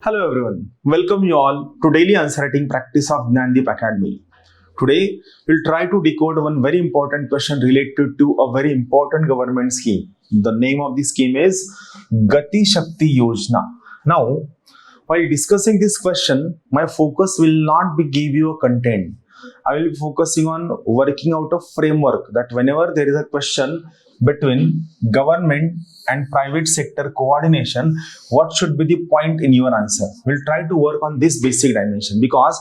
Hello everyone, welcome you all to daily answer writing practice of Gnanadeep Academy. Today we'll try to decode one very important question related to a very important government scheme. The name of the scheme is Gati Shakti Yojana. Now, while discussing this question, my focus will not be give you a content. I will be focusing on working out a framework that whenever there is a question between government and private sector coordination, what should be the point in your answer? We'll try to work on this basic dimension because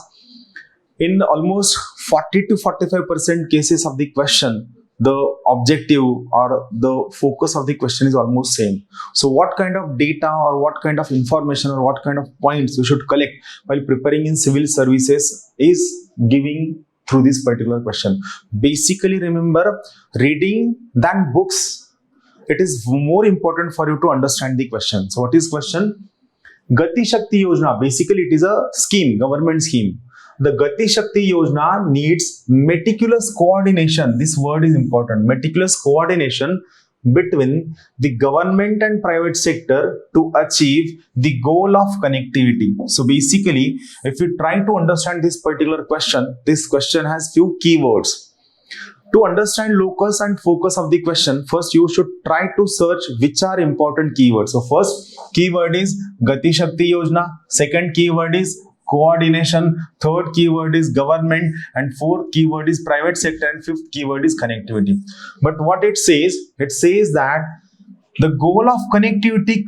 in almost 40 to 45% cases of the question, the objective or the focus of the question is almost same. So what kind of data or what kind of information or what kind of points you should collect while preparing in civil services is giving through this particular question. Basically, remember, reading than books, it is more important for you to understand the question. So what is question? Gati Shakti Yojana, basically it is a scheme, government scheme. The Gati Shakti Yojana needs meticulous coordination. This word is important. Meticulous coordination between the government and private sector to achieve the goal of connectivity. So basically, if you try to understand this particular question, this question has few keywords. To understand locus and focus of the question, first you should try to search which are important keywords. So first keyword is Gati Shakti Yojana, second keyword is coordination, third keyword is government, and fourth keyword is private sector, and fifth keyword is connectivity. But what it says that the goal of connectivity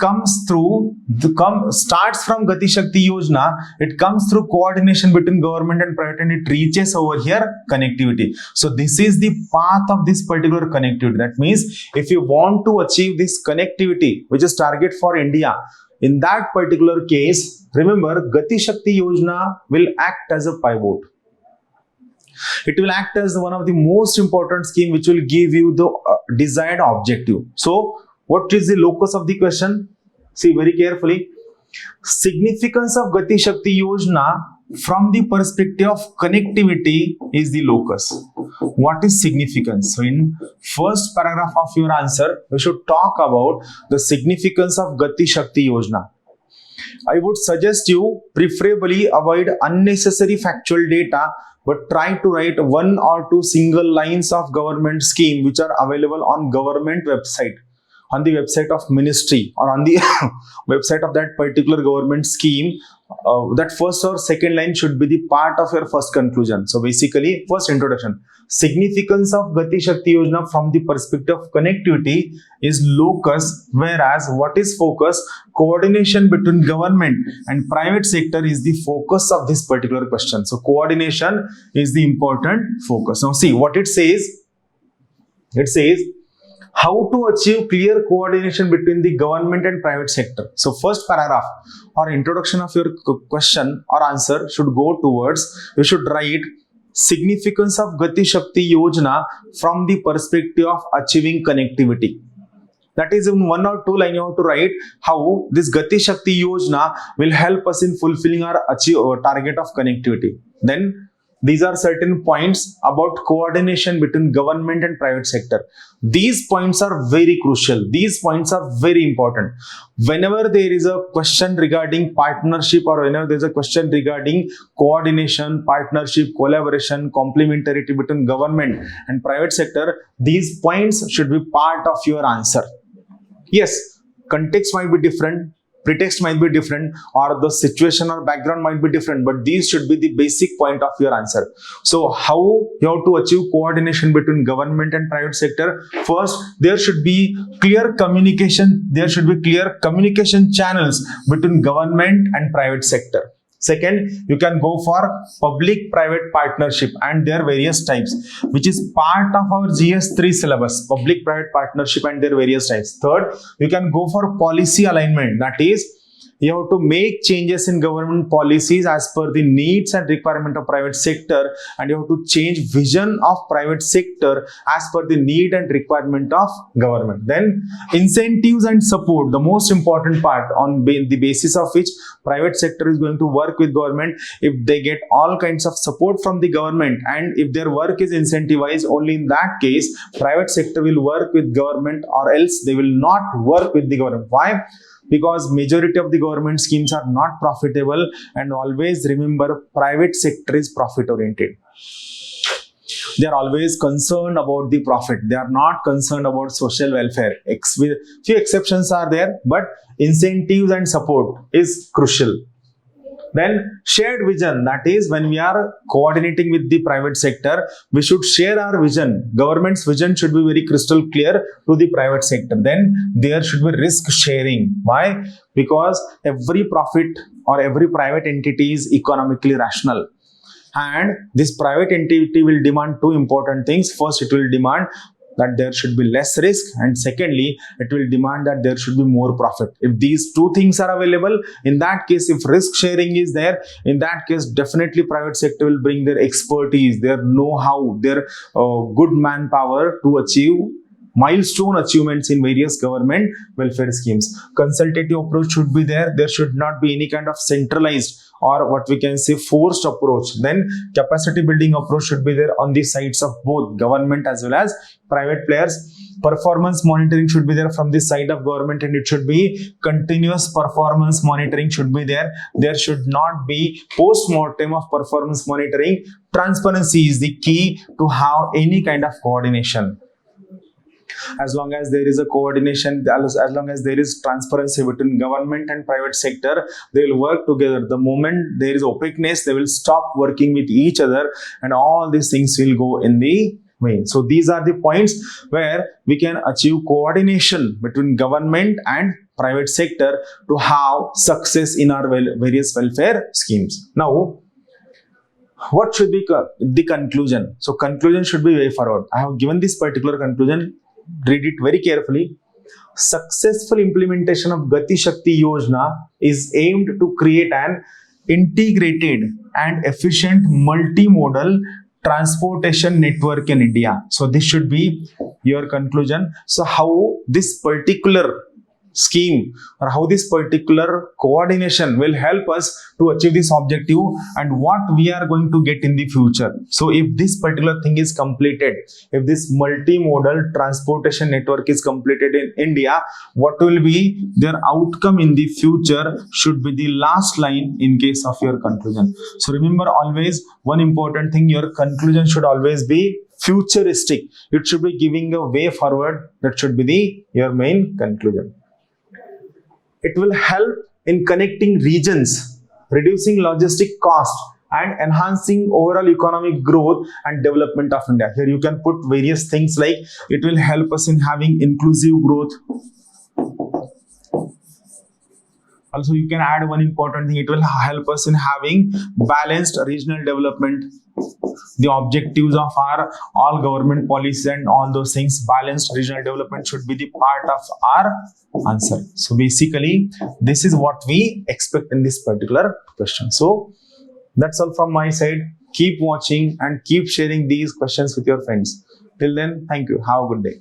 starts from Gati Shakti Yojana. It comes through coordination between government and private, and it reaches over here connectivity. So this is the path of this particular connectivity. That means if you want to achieve this connectivity, which is target for India, in that particular case, remember, Gati Shakti Yojana will act as a pivot. It will act as one of the most important scheme which will give you the desired objective. So, what is the locus of the question? See very carefully. Significance of Gati Shakti Yojana from the perspective of connectivity is the locus. What is significance? So in first paragraph of your answer, we should talk about the significance of Gati Shakti Yojana. I would suggest you preferably avoid unnecessary factual data, but try to write one or two single lines of government scheme which are available on government website, on the website of ministry, or on the website of that particular government scheme. That first or second line should be the part of your first conclusion. So basically, first introduction. Significance of Gati Shakti Yojana from the perspective of connectivity is locus, whereas what is focus? Coordination between government and private sector is the focus of this particular question. So coordination is the important focus. Now see what it says. It says how to achieve clear coordination between the government and private sector. So first paragraph or introduction of your question or answer should go towards, you should write significance of Gati Shakti Yojana from the perspective of achieving connectivity. That is, in one or two lines you have to write how this Gati Shakti Yojana will help us in fulfilling our target of connectivity. Then these are certain points about coordination between government and private sector. These points are very crucial. These points are very important. Whenever there is a question regarding partnership, or whenever there is a question regarding coordination, partnership, collaboration, complementarity between government and private sector, these points should be part of your answer. Yes, context might be different, pretext might be different, or the situation or background might be different, but these should be the basic point of your answer. So how you have to achieve coordination between government and private sector? First, there should be clear communication. There should be clear communication channels between government and private sector. Second, you can go for public-private partnership and their various types, which is part of our GS3 syllabus, public-private partnership and their various types. Third, you can go for policy alignment. That is, you have to make changes in government policies as per the needs and requirement of private sector, and you have to change vision of private sector as per the need and requirement of government. Then incentives and support, the most important part on the basis of which private sector is going to work with government. If they get all kinds of support from the government and if their work is incentivized, only in that case private sector will work with government, or else they will not work with the government. Why? because majority of the government schemes are not profitable, and always remember private sector is profit oriented. They are always concerned about the profit. They are not concerned about social welfare. Few exceptions are there, but incentives and support is crucial. Then shared vision, that is when we are coordinating with the private sector, we should share our vision. Government's vision should be very crystal clear to the private sector. Then there should be risk sharing. Why? Because every profit or every private entity is economically rational. And this private entity will demand two important things. First, it will demand that there should be less risk, and secondly, it will demand that there should be more profit. If these two things are available, in that case, if risk sharing is there, in that case, definitely private sector will bring their expertise, their know-how, their good manpower to achieve milestone achievements in various government welfare schemes. Consultative approach should be there. There should not be any kind of centralized or what we can say forced approach. Then capacity building approach should be there on the sides of both government as well as private players. Performance monitoring should be there from the side of government, and it should be continuous performance monitoring should be there. There should not be post-mortem of performance monitoring. Transparency is the key to have any kind of coordination. As long as there is a coordination, as long as there is transparency between government and private sector, they will work together. The moment there is opaqueness, they will stop working with each other, and all these things will go in the way. So these are the points where we can achieve coordination between government and private sector to have success in our various welfare schemes. Now, what should be the conclusion? So conclusion should be way forward. I have given this particular conclusion. Read it very carefully. Successful implementation of Gati Shakti Yojana is aimed to create an integrated and efficient multimodal transportation network in India. So this should be your conclusion. So how this particular scheme or how this particular coordination will help us to achieve this objective, and what we are going to get in the future. So if this particular thing is completed, if this multimodal transportation network is completed in India, what will be their outcome in the future should be the last line in case of your conclusion. So remember always one important thing, your conclusion should always be futuristic. It should be giving a way forward. That should be your main conclusion. It will help in connecting regions, reducing logistic cost, and enhancing overall economic growth and development of India. Here you can put various things like it will help us in having inclusive growth. Also, you can add one important thing. It will help us in having balanced regional development. The objectives of our all government policies and all those things, balanced regional development should be the part of our answer. So basically, this is what we expect in this particular question. So that's all from my side. Keep watching and keep sharing these questions with your friends. Till then, thank you. Have a good day.